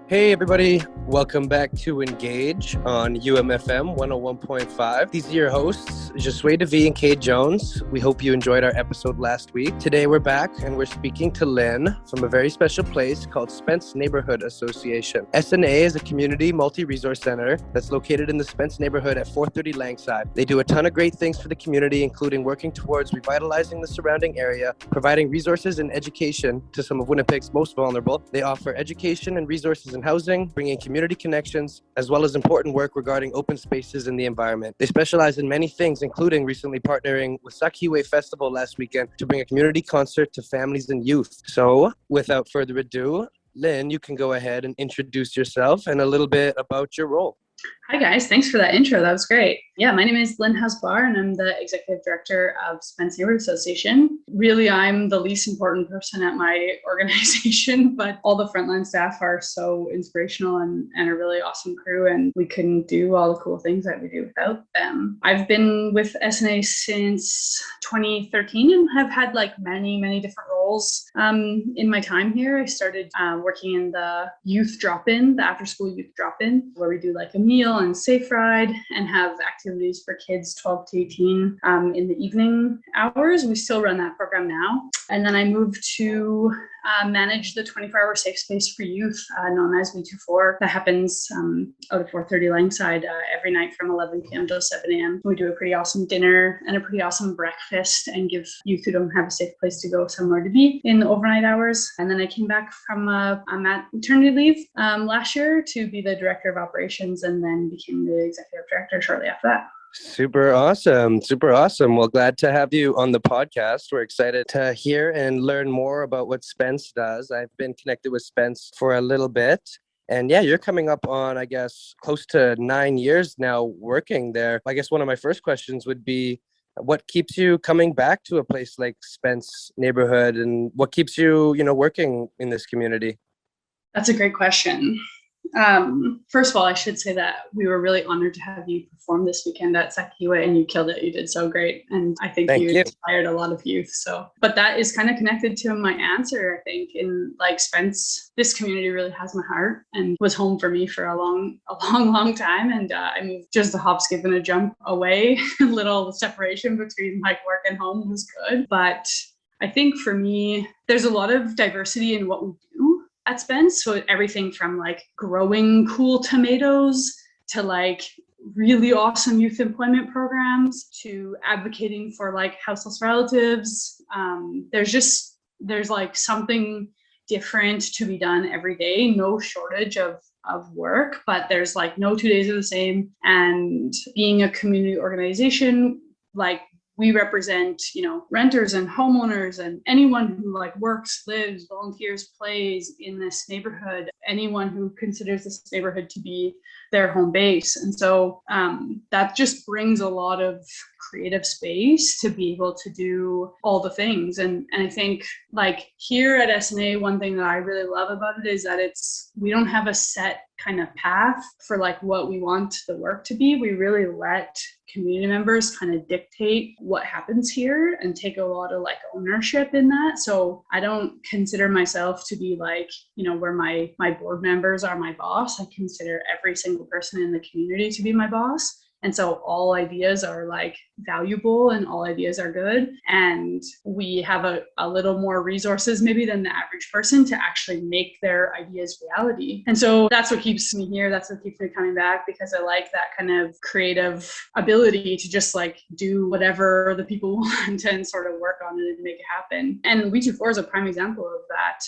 Hey everybody, welcome back to Engage on UMFM 101.5. These are your hosts, Josue DeVie and Kate Jones. We hope you enjoyed our episode last week. Today we're back and we're speaking to Lynn from a very special place called Spence Neighbourhood Association. SNA is a community multi-resource center that's located in the Spence neighborhood at 430 Langside. They do a ton of great things for the community, including working towards revitalizing the surrounding area, providing resources and education to some of Winnipeg's most vulnerable. They offer education and resources in housing, bringing community connections, as well as important work regarding open spaces in the environment. They specialize in many things, including recently partnering with Sakiwe Festival last weekend to bring a community concert to families and youth. So, without further ado, Lynn, you can go ahead and introduce yourself and a little bit about your role. Hi guys, thanks for that intro. That was great. Yeah, my name is Lin Howes Barr and I'm the Executive Director of Spence Neighbourhood Association. Really, I'm the least important person at my organization, but all the frontline staff are so inspirational and a really awesome crew, and we couldn't do all the cool things that we do without them. I've been with SNA since 2013 and have had many different roles in my time here. I started working in the youth drop-in, the after-school youth drop-in, where we do like a meal and safe ride and have activities for kids 12 to 18 in the evening hours. We still run that program now. And then I moved to manage the 24-hour safe space for youth known as We24. That happens out of 430 Langside every night from 11 p.m. to 7 a.m. We do a pretty awesome dinner and a pretty awesome breakfast and give youth who don't have a safe place to go somewhere to be in the overnight hours. And then I came back from maternity leave last year to be the Director of Operations, and then became the Executive Director shortly after that. Super awesome. Super awesome. Well, glad to have you on the podcast. We're excited to hear and learn more about what Spence does. I've been connected with Spence for a little bit. And yeah, you're coming up on, I guess, close to 9 years now working there. I guess one of my first questions would be, what keeps you coming back to a place like Spence Neighborhood, and what keeps you, working in this community? That's a great question. First of all, I should say that we were really honored to have you perform this weekend at Sakiwe, and you killed it. You did so great. And I think you inspired a lot of youth. But that is kind of connected to my answer, I think. In Spence, this community really has my heart and was home for me for a long time. And I moved just a hop, skip, and a jump away. A little separation between work and home was good. But I think for me, there's a lot of diversity in what we do at Spence. So everything from growing cool tomatoes to really awesome youth employment programs to advocating for houseless relatives. There's something different to be done every day. No shortage of work, but there's no 2 days are the same. And being a community organization, we represent, renters and homeowners and anyone who works, lives, volunteers, plays in this neighborhood, anyone who considers this neighborhood to be their home base. And so that just brings a lot of creative space to be able to do all the things. And I think here at SNA, one thing that I really love about it is that we don't have a set kind of path for what we want the work to be. We really let community members kind of dictate what happens here and take a lot of ownership in that. So I don't consider myself to be where my board members are my boss. I consider every single person in the community to be my boss. And so all ideas are valuable and all ideas are good. And we have a little more resources maybe than the average person to actually make their ideas reality. And so that's what keeps me here. That's what keeps me coming back, because I like that kind of creative ability to just do whatever the people want and sort of work on it and make it happen. And We24 is a prime example of that.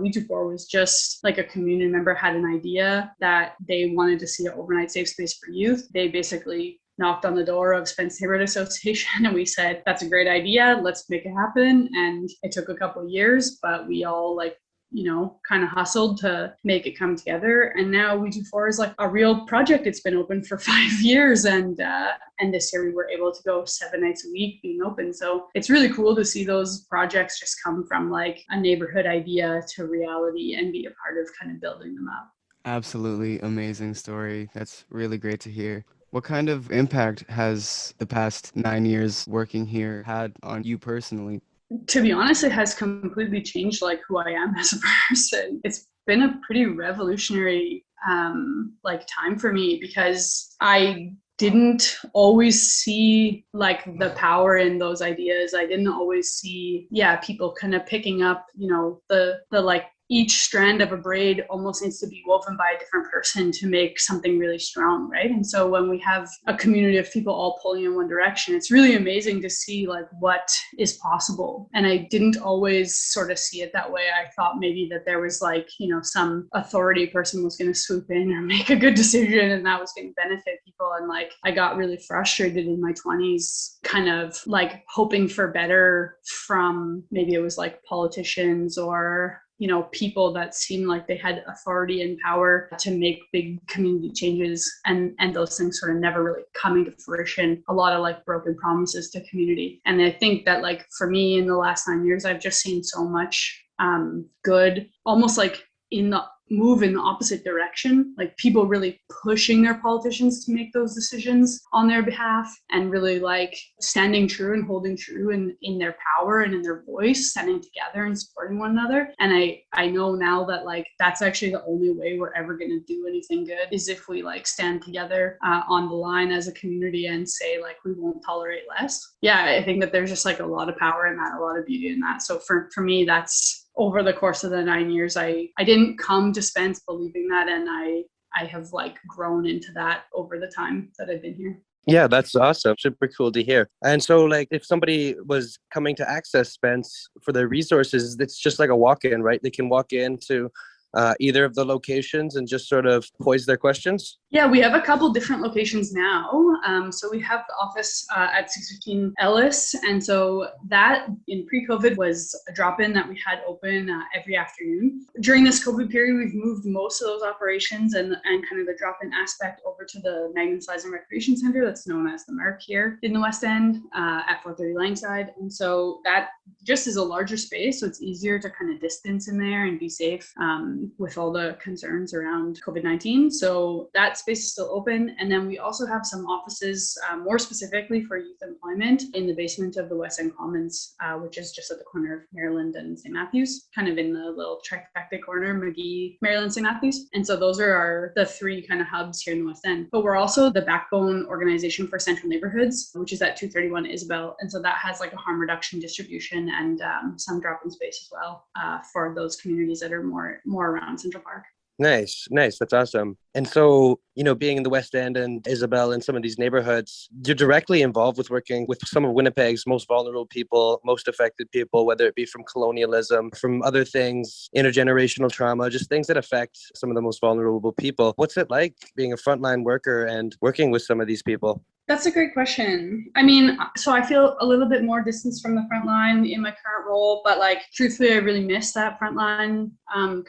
We24 was just a community member had an idea that they wanted to see an overnight safe space for youth. They basically knocked on the door of Spence Neighbourhood Association and we said, that's a great idea, let's make it happen. And it took a couple of years, but we all kind of hustled to make it come together. And now We24 is a real project. It's been open for 5 years, and this year we were able to go 7 nights a week being open. So it's really cool to see those projects just come from a neighborhood idea to reality and be a part of kind of building them up. Absolutely amazing story. That's really great to hear. What kind of impact has the past 9 years working here had on you personally? To be honest, it has completely changed who I am as a person. It's been a pretty revolutionary time for me, because I didn't always see like the power in those ideas. I didn't always see, people kind of picking up, the like each strand of a braid almost needs to be woven by a different person to make something really strong, right? And so when we have a community of people all pulling in one direction, it's really amazing to see like what is possible. And I didn't always sort of see it that way. I thought maybe that there was like, some authority person was going to swoop in or make a good decision and that was going to benefit people. And like, I got really frustrated in my 20s, kind of like hoping for better from, maybe it was like politicians or people that seemed like they had authority and power to make big community changes, and those things sort of never really coming to fruition. A lot of like broken promises to community. And I think that like for me in the last 9 years, I've just seen so much good, almost like in the move in the opposite direction, like people really pushing their politicians to make those decisions on their behalf, and really like standing true and holding true in their power and in their voice, standing together and supporting one another. And I know now that like that's actually the only way we're ever going to do anything good, is if we like stand together on the line as a community and say like we won't tolerate less. I think that there's just like a lot of power in that, a lot of beauty in that. So for me, that's over the course of the 9 years, I didn't come to Spence believing that, and I have like grown into that over the time that I've been here. Yeah, that's awesome. Super cool to hear. And so like if somebody was coming to access Spence for their resources, it's just like a walk-in, right? They can walk into either of the locations and just sort of pose their questions? Yeah, we have a couple different locations now. So we have the office at 615 Ellis. And so that in pre-COVID was a drop-in that we had open every afternoon. During this COVID period, we've moved most of those operations and kind of the drop-in aspect over to the Agnes and Recreation Center that's known as the Merc here in the West End at 430 Langside. And so that just is a larger space, so it's easier to kind of distance in there and be safe with all the concerns around COVID-19. So that space is still open. And then we also have some offices more specifically for youth employment in the basement of the West End Commons, which is just at the corner of Maryland and St. Matthews, kind of in the little trifecta corner, McGee, Maryland, St. Matthews. And so those are the three kind of hubs here in the West End. But we're also the backbone organization for Central Neighborhoods, which is at 231 Isabel. And so that has like a harm reduction distribution and some drop-in space as well for those communities that are more around Central Park. Nice. That's awesome. And so, being in the West End and Isabel and some of these neighborhoods, you're directly involved with working with some of Winnipeg's most vulnerable people, most affected people, whether it be from colonialism, from other things, intergenerational trauma, just things that affect some of the most vulnerable people. What's it like being a frontline worker and working with some of these people? That's a great question. I mean, so I feel a little bit more distance from the front line in my current role, but like truthfully, I really miss that frontline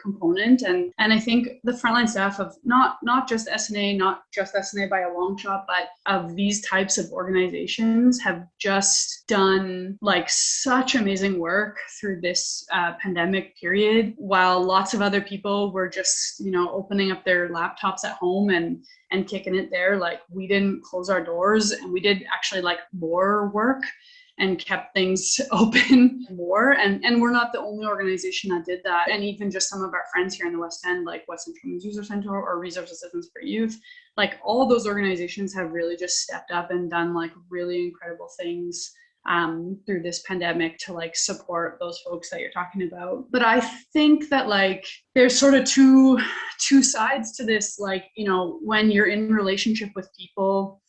component. And I think the frontline staff of not just SNA, not just SNA by a long shot, but of these types of organizations have just done like such amazing work through this pandemic period, while lots of other people were just, opening up their laptops at home and kicking it there. Like we didn't close our doors, and we did actually like more work and kept things open more. And we're not the only organization that did that. And even just some of our friends here in the West End, like West End Women's User Center or Resource Assistance for Youth, like all of those organizations have really just stepped up and done like really incredible things through this pandemic to like support those folks that you're talking about. But I think that like there's sort of two sides to this. Like, when you're in relationship with people,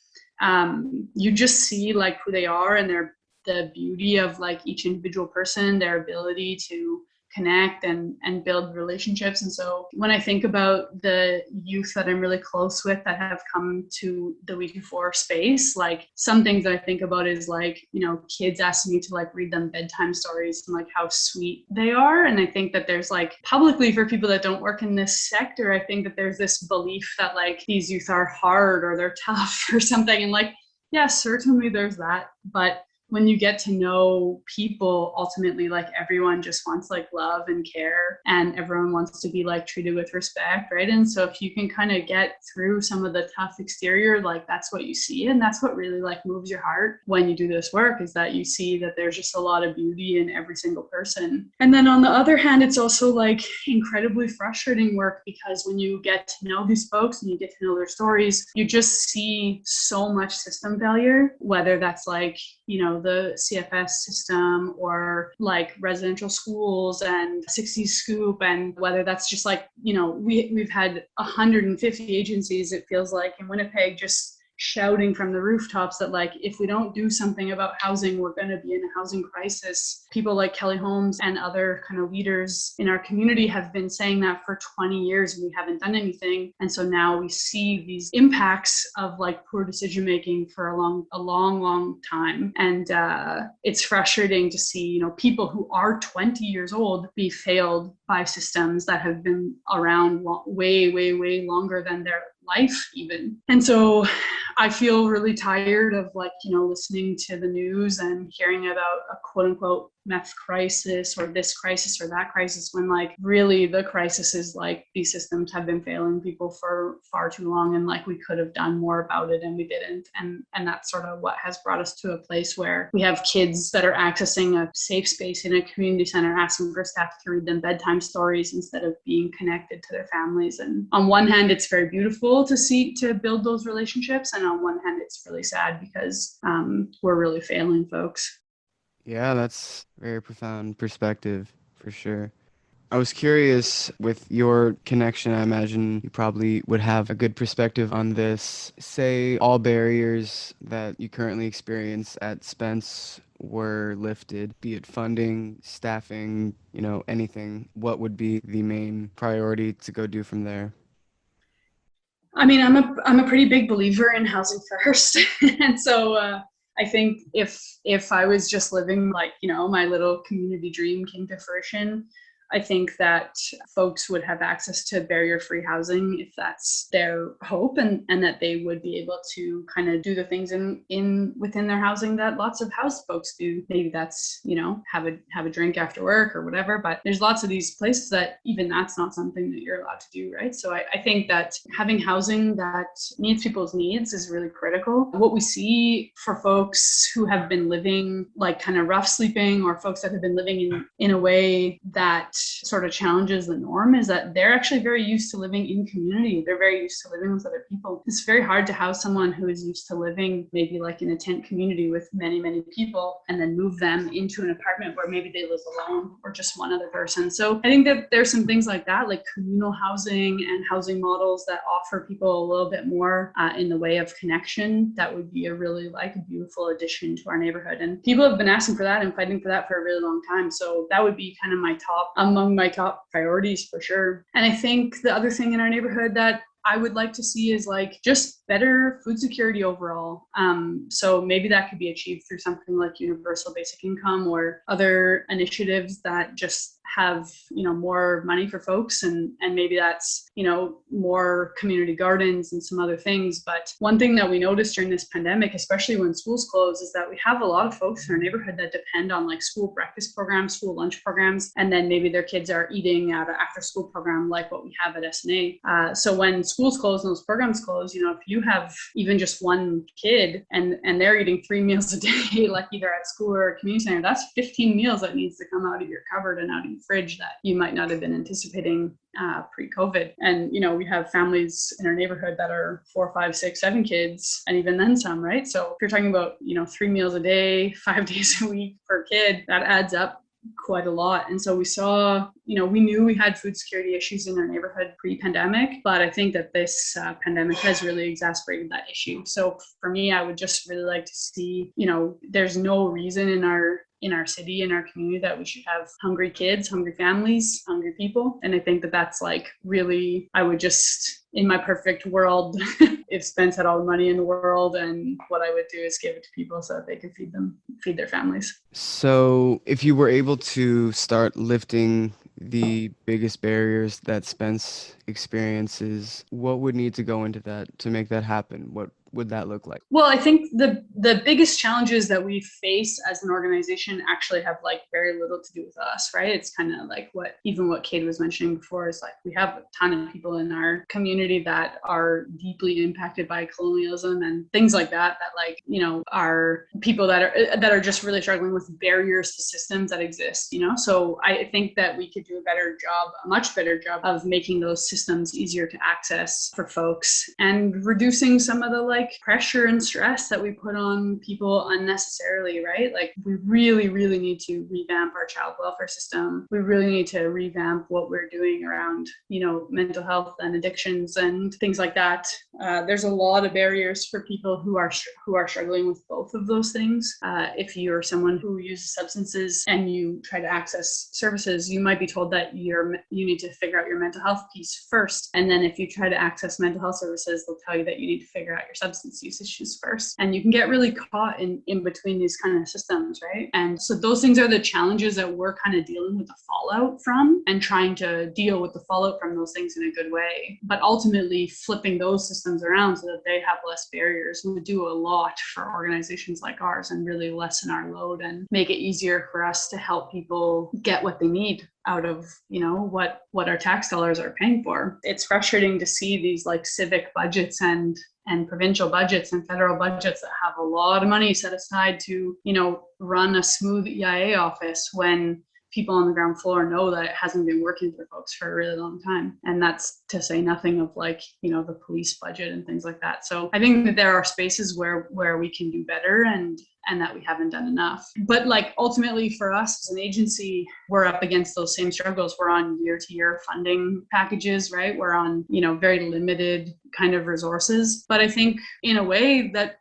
you just see like who they are and the beauty of like each individual person, their ability to connect and build relationships. And so when I think about the youth that I'm really close with that have come to the We Do For space, like some things that I think about is like, kids asking me to like read them bedtime stories and like how sweet they are. And I think that there's like publicly, for people that don't work in this sector, I think that there's this belief that like these youth are hard or they're tough or something. And like, yeah, certainly there's that. But when you get to know people, ultimately, like everyone just wants like love and care, and everyone wants to be like treated with respect, right? And so if you can kind of get through some of the tough exterior, like that's what you see, and that's what really like moves your heart when you do this work, is that you see that there's just a lot of beauty in every single person. And then on the other hand, it's also like incredibly frustrating work, because when you get to know these folks and you get to know their stories, you just see so much system failure, whether that's like, you know, the CFS system or like residential schools and 60s Scoop, and whether that's just like, you know, we've had 150 agencies, it feels like, in Winnipeg just shouting from the rooftops that like, if we don't do something about housing, we're going to be in a housing crisis. People like Kelly Holmes and other kind of leaders in our community have been saying that for 20 years, and we haven't done anything. And so now we see these impacts of like poor decision making for a long time. And it's frustrating to see, you know, people who are 20 years old be failed by systems that have been around way longer than their life even. And so I feel really tired of like, you know, listening to the news and hearing about a quote unquote meth crisis or this crisis or that crisis, when like really the crisis is like these systems have been failing people for far too long, and like we could have done more about it and we didn't. And that's sort of what has brought us to a place where we have kids that are accessing a safe space in a community center, asking for staff to read them bedtime stories instead of being connected to their families. And on one hand, it's very beautiful to build those relationships, and on one hand, it's really sad because we're really failing folks. Yeah, that's very profound perspective for sure. I was curious, with your connection, I imagine you probably would have a good perspective on this. Say all barriers that you currently experience at Spence were lifted, be it funding, staffing, you know, anything. What would be the main priority to go do from there? I mean, I'm a pretty big believer in housing first, and so I think if I was just living like, you know, my little community dream came to fruition, I think that folks would have access to barrier-free housing if that's their hope, and that they would be able to kind of do the things within their housing that lots of house folks do. Maybe that's, you know, have a drink after work or whatever, but there's lots of these places that even that's not something that you're allowed to do, right? So I think that having housing that meets people's needs is really critical. What we see for folks who have been living like kind of rough sleeping, or folks that have been living in a way that sort of challenges the norm, is that they're actually very used to living in community. They're very used to living with other people. It's very hard to house someone who is used to living maybe like in a tent community with many people, and then move them into an apartment where maybe they live alone or just one other person. So I think that there's some things like that, like communal housing and housing models that offer people a little bit more in the way of connection. That would be a really like a beautiful addition to our neighborhood. And people have been asking for that and fighting for that for a really long time. So that would be kind of among my top priorities for sure. And I think the other thing in our neighborhood that I would like to see is like just better food security overall. So maybe that could be achieved through something like universal basic income or other initiatives that just have, you know, more money for folks, and maybe that's, you know, more community gardens and some other things. But one thing that we noticed during this pandemic, especially when schools close, is that we have a lot of folks in our neighborhood that depend on like school breakfast programs, school lunch programs, and then maybe their kids are eating at an after school program like what we have at SNA. So when schools close and those programs close, you know, if you have even just one kid and they're eating 3 meals a day, like either at school or a community center, that's 15 meals that needs to come out of your cupboard and out of your fridge that you might not have been anticipating pre-COVID. And, you know, we have families in our neighborhood that are 4, 5, 6, 7 kids, and even then some, right? So if you're talking about, you know, 3 meals a day, 5 days a week per kid, that adds up quite a lot. And so we saw, you know, we knew we had food security issues in our neighborhood pre-pandemic, but I think that this pandemic has really exacerbated that issue. So for me, I would just really like to see, you know, there's no reason in our city, in our community, that we should have hungry kids, hungry families, hungry people. And I think that that's like really, I would just, in my perfect world, if Spence had all the money in the world, and what I would do is give it to people so that they could feed their families. So if you were able to start lifting the biggest barriers that Spence experiences, what would need to go into that to make that happen? What would that look like? Well, I think the biggest challenges that we face as an organization actually have like very little to do with us, right? It's kind of like what Kate was mentioning before is like we have a ton of people in our community that are deeply impacted by colonialism and things like that like, are people that are just really struggling with barriers to systems that exist, So I think that we could do a much better job of making those systems easier to access for folks and reducing some of the like pressure and stress that we put on people unnecessarily, right? Like we really, really need to revamp our child welfare system. We really need to revamp what we're doing around, mental health and addictions and things like that. There's a lot of barriers for people who are struggling with both of those things. If you're someone who uses substances and you try to access services, you might be told that you need to figure out your mental health piece first. And then if you try to access mental health services, they'll tell you that you need to figure out your substance use issues first. And you can get really caught in between these kind of systems, right? And so those things are the challenges that we're kind of dealing with the fallout from and trying to deal with the fallout from those things in a good way. But ultimately flipping those systems around so that they have less barriers would do a lot for organizations like ours and really lessen our load and make it easier for us to help people get what they need out of, what our tax dollars are paying for. It's frustrating to see these like civic budgets and provincial budgets and federal budgets that have a lot of money set aside to, run a smooth EIA office when people on the ground floor know that it hasn't been working for folks for a really long time. And that's to say nothing of like, the police budget and things like that. So I think that there are spaces where we can do better and that we haven't done enough. But like ultimately for us as an agency, we're up against those same struggles. We're on year-to-year funding packages, right? We're on, very limited kind of resources. But I think in a way that,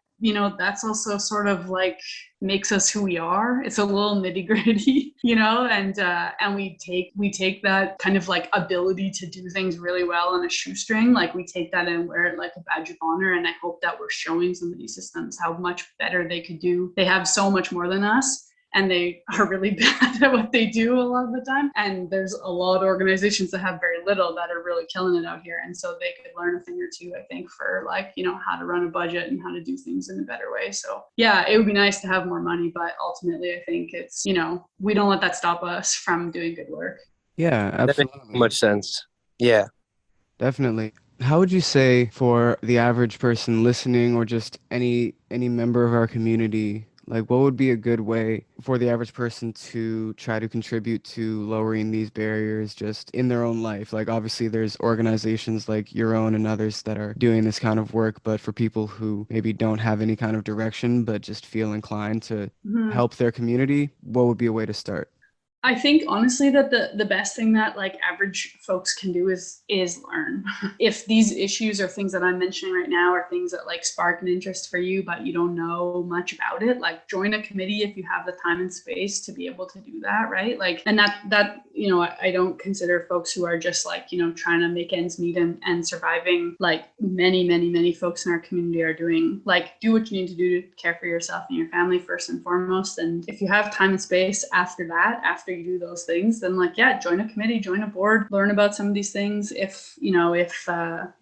that's also sort of like makes us who we are. It's a little nitty gritty, and we take that kind of like ability to do things really well on a shoestring. Like we take that and wear it like a badge of honor. And I hope that we're showing some of these systems how much better they could do. They have so much more than us. And they are really bad at what they do a lot of the time. And there's a lot of organizations that have very little that are really killing it out here. And so they could learn a thing or two, I think, for like, how to run a budget and how to do things in a better way. So yeah, it would be nice to have more money, but ultimately I think it's, we don't let that stop us from doing good work. Yeah, absolutely. That makes much sense. Yeah. Definitely. How would you say for the average person listening or just any member of our community, like what would be a good way for the average person to try to contribute to lowering these barriers just in their own life? Like obviously there's organizations like your own and others that are doing this kind of work, but for people who maybe don't have any kind of direction but just feel inclined to help their community, what would be a way to start? I think honestly that the best thing that like average folks can do is learn. If these issues or things that I'm mentioning right now are things that like spark an interest for you, but you don't know much about it, like join a committee if you have the time and space to be able to do that, right? Like, and that I don't consider folks who are just like, trying to make ends meet and surviving like many folks in our community are doing. Like, do what you need to do to care for yourself and your family first and foremost. And if you have time and space after you do those things, then like, yeah, join a committee, join a board, learn about some of these things. If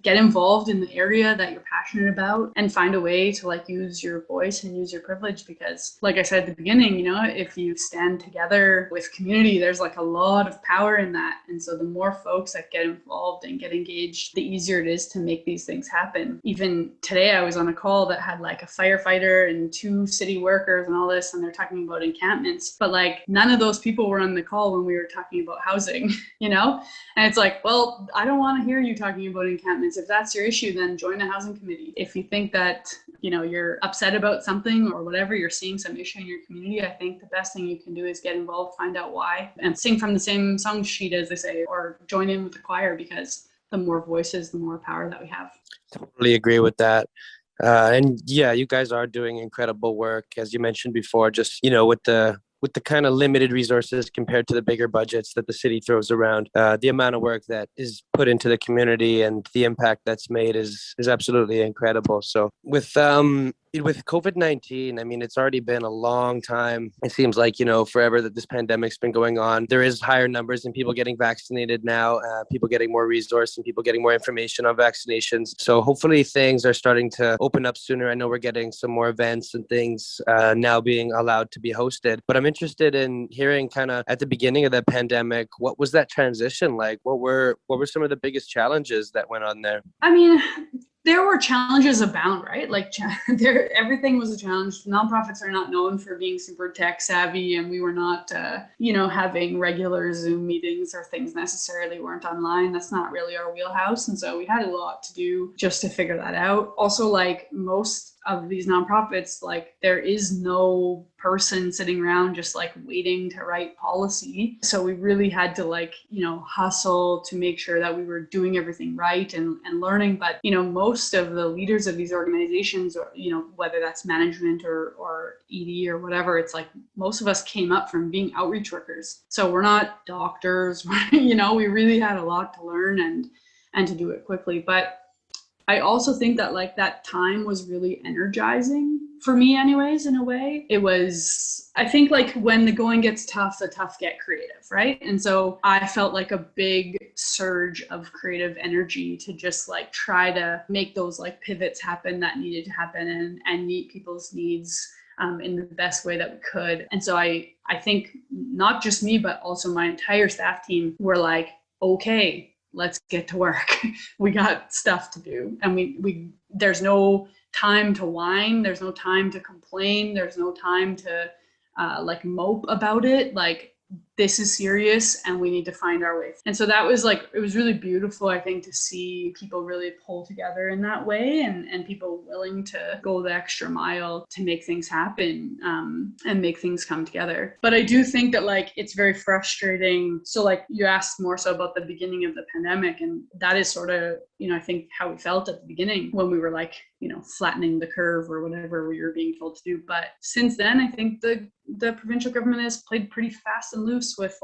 get involved in the area that you're passionate about and find a way to like use your voice and use your privilege, because like I said at the beginning, if you stand together with community, there's like a lot of power in that. And so the more folks that get involved and get engaged, the easier it is to make these things happen. Even today I was on a call that had like a firefighter and 2 city workers and all this, and they're talking about encampments, but like none of those people were on the call when we were talking about housing, and it's like, well, I don't want to hear you talking about encampments. If that's your issue, then join a housing committee. If you think that, you're upset about something or whatever, you're seeing some issue in your community, I think the best thing you can do is get involved, find out why, and sing from the same song sheet, as they say, or join in with the choir, because the more voices, the more power that we have. Totally agree with that. And yeah, you guys are doing incredible work, as you mentioned before, just, with the kind of limited resources compared to the bigger budgets that the city throws around. The amount of work that is put into the community and the impact that's made is absolutely incredible. So with With COVID-19, I mean, it's already been a long time. It seems like, forever that this pandemic's been going on. There is higher numbers in people getting vaccinated now, people getting more resource and people getting more information on vaccinations. So hopefully things are starting to open up sooner. I know we're getting some more events and things now being allowed to be hosted. But I'm interested in hearing kind of at the beginning of the pandemic, what was that transition like? What were some of the biggest challenges that went on there? I mean, there were challenges abound, right? Like everything was a challenge. Nonprofits are not known for being super tech savvy, and we were not, having regular Zoom meetings or things necessarily weren't online. That's not really our wheelhouse. And so we had a lot to do just to figure that out. Also, like most of these nonprofits, like there is no person sitting around just like waiting to write policy. So we really had to hustle to make sure that we were doing everything right and learning. But, most of the leaders of these organizations, or, whether that's management or ED or whatever, it's like most of us came up from being outreach workers. So we're not doctors, we really had a lot to learn and to do it quickly. But I also think that that time was really energizing for me anyways, in a way. It was, I think when the going gets tough, the tough get creative, right? And so I felt like a big surge of creative energy to just try to make those pivots happen that needed to happen and meet people's needs in the best way that we could. And so I think not just me, but also my entire staff team were like, okay, let's get to work. We got stuff to do. And we there's no time to whine. There's no time to complain. There's no time to mope about it. This is serious and we need to find our way. And so that was it was really beautiful, I think, to see people really pull together in that way and people willing to go the extra mile to make things happen and make things come together. But I do think that it's very frustrating. So you asked more so about the beginning of the pandemic, and that is sort of, I think how we felt at the beginning when we were flattening the curve or whatever we were being told to do. But since then, I think the provincial government has played pretty fast and loose with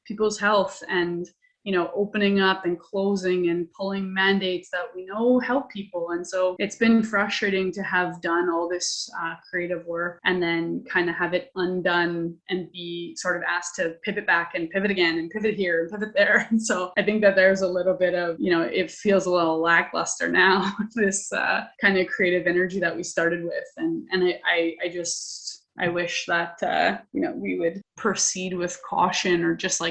people's health and opening up and closing and pulling mandates that we know help people. And so it's been frustrating to have done all this creative work and then kind of have it undone and be sort of asked to pivot back and pivot again and pivot here and pivot there. And so I think that there's a little bit of, it feels a little lackluster now, this kind of creative energy that we started with. And I wish that, we would proceed with caution or just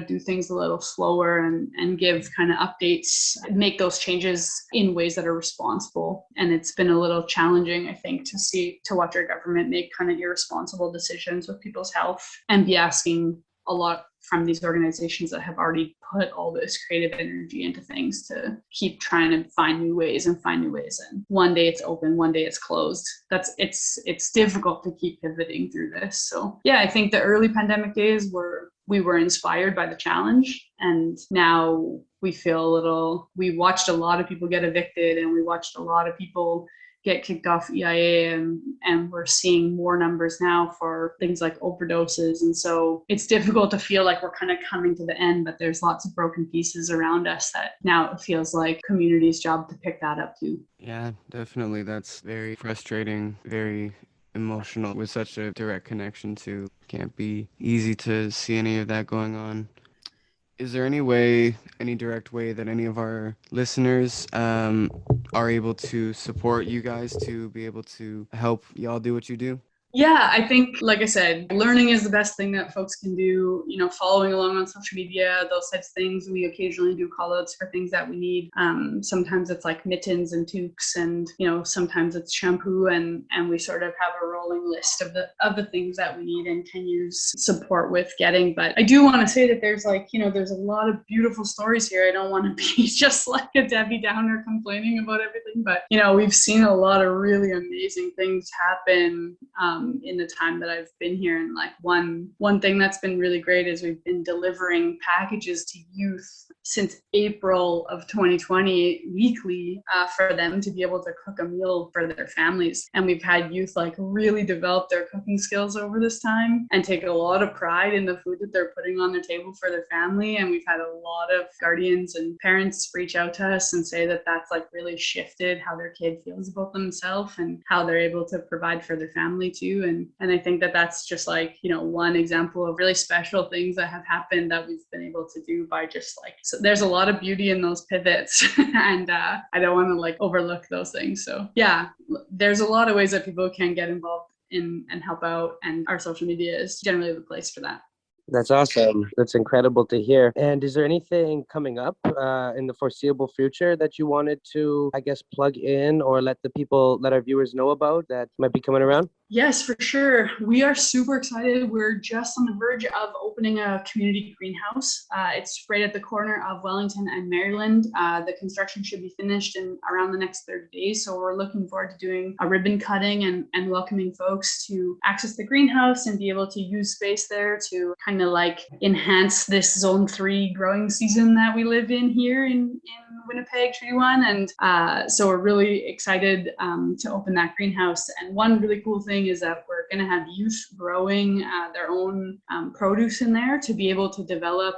do things a little slower and give kind of updates, make those changes in ways that are responsible. And it's been a little challenging, I think, to watch our government make kind of irresponsible decisions with people's health and be asking a lot from these organizations that have already put all this creative energy into things to keep trying to find new ways. And one day it's open, one day it's closed. It's difficult to keep pivoting through this. So yeah, I think the early pandemic days we were inspired by the challenge, and now we watched a lot of people get evicted, and we watched a lot of people get kicked off EIA, and we're seeing more numbers now for things like overdoses. And so it's difficult to feel like we're kind of coming to the end, but there's lots of broken pieces around us that now it feels like community's job to pick that up too. Yeah, definitely. That's very frustrating, very emotional, with such a direct connection to. Can't be easy to see any of that going on. Is there any direct way that any of our listeners are able to support you guys to be able to help y'all do what you do? Yeah, I think, like I said, learning is the best thing that folks can do, following along on social media, those types of things. We occasionally do call outs for things that we need. Sometimes it's mittens and toques, and, sometimes it's shampoo, and we sort of have a rolling list of the things that we need and can use support with getting. But I do want to say that there's there's a lot of beautiful stories here. I don't want to be just like a Debbie Downer complaining about everything, but, we've seen a lot of really amazing things happen in the time that I've been here. And like one thing that's been really great is we've been delivering packages to youth since April of 2020 weekly for them to be able to cook a meal for their families. And we've had youth like really develop their cooking skills over this time and take a lot of pride in the food that they're putting on their table for their family. And we've had a lot of guardians and parents reach out to us and say that that's like really shifted how their kid feels about themselves and how they're able to provide for their family too. And I think that that's just like, you know, one example of really special things that have happened that we've been able to do by just like, so there's a lot of beauty in those pivots and I don't want to like overlook those things. So yeah, there's a lot of ways that people can get involved in and help out, and our social media is generally the place for that. That's awesome. That's incredible to hear. And is there anything coming up in the foreseeable future that you wanted to, I guess, plug in or let our viewers know about that might be coming around? Yes, for sure. We are super excited. We're just on the verge of opening a community greenhouse. It's right at the corner of Wellington and Maryland. The construction should be finished in around the next 30 days. So we're looking forward to doing a ribbon cutting and welcoming folks to access the greenhouse and be able to use space there to kind of like enhance this zone 3 growing season that we live in here in Winnipeg, Treaty 1. And so we're really excited to open that greenhouse. And one really cool thing is that we're going to have youth growing their own produce in there to be able to develop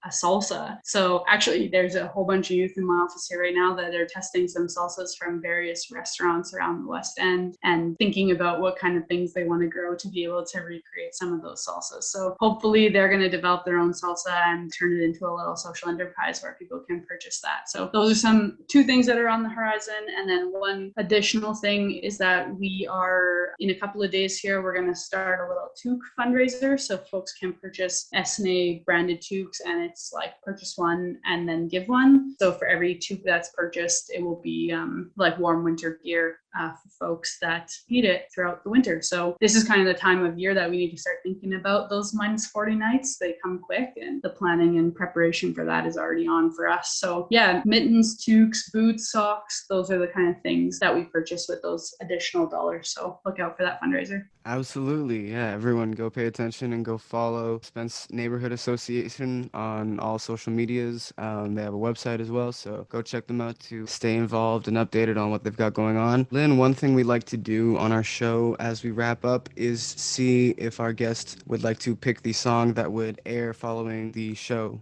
a salsa. So actually, there's a whole bunch of youth in my office here right now that are testing some salsas from various restaurants around the West End and thinking about what kind of things they want to grow to be able to recreate some of those salsas. So hopefully they're going to develop their own salsa and turn it into a little social enterprise where people can purchase that. So those are two things that are on the horizon. And then one additional thing is that we are, in a couple of days here, we're going to start a little toque fundraiser. So folks can purchase SNA branded toques, and it's like purchase one and then give one. So for every toque that's purchased, it will be like warm winter gear for folks that need it throughout the winter. So this is kind of the time of year that we need to start thinking about those -40 nights. They come quick, and the planning and preparation for that is already on for us. So yeah, mittens, toques, boots, socks, those are the kind of things that we purchase with those additional dollars. So look out for that fundraiser. Absolutely. Yeah, everyone go pay attention and go follow Spence Neighbourhood Association on all social medias. They have a website as well, so go check them out to stay involved and updated on what they've got going on. Lynn, one thing we like to do on our show as we wrap up is see if our guest would like to pick the song that would air following the show.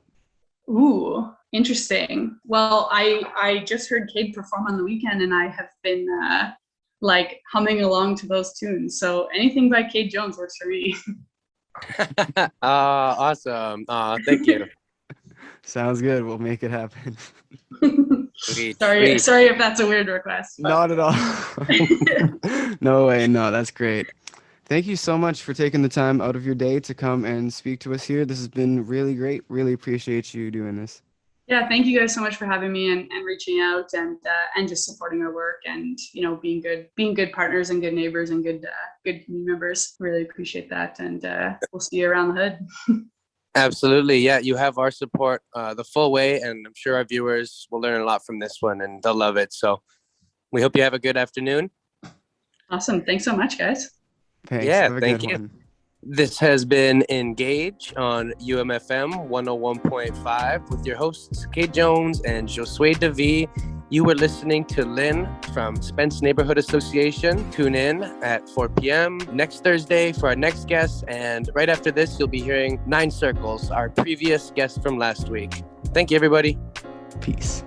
Ooh, interesting. Well, I just heard Cade perform on the weekend, and I have been like humming along to those tunes. So anything by Cade Jones works for me. Awesome. Thank you. Sounds good. We'll make it happen. Sweet. Sorry if that's a weird request. But... Not at all. No way. No, that's great. Thank you so much for taking the time out of your day to come and speak to us here. This has been really great. Really appreciate you doing this. Yeah, thank you guys so much for having me and reaching out and just supporting our work and, you know, being good partners and good neighbors and good community members. Really appreciate that, and we'll see you around the hood. Absolutely. Yeah, you have our support the full way, and I'm sure our viewers will learn a lot from this one and they'll love it. So we hope you have a good afternoon. Awesome. Thanks so much, guys. Thanks. Yeah, have a thank good you. one. This has been Engage on UMFM 101.5 with your hosts, Kate Jones and Josue DeVie. You were listening to Lynn from Spence Neighbourhood Association. Tune in at 4 p.m. next Thursday for our next guest. And right after this, you'll be hearing 9 Circles, our previous guest from last week. Thank you, everybody. Peace.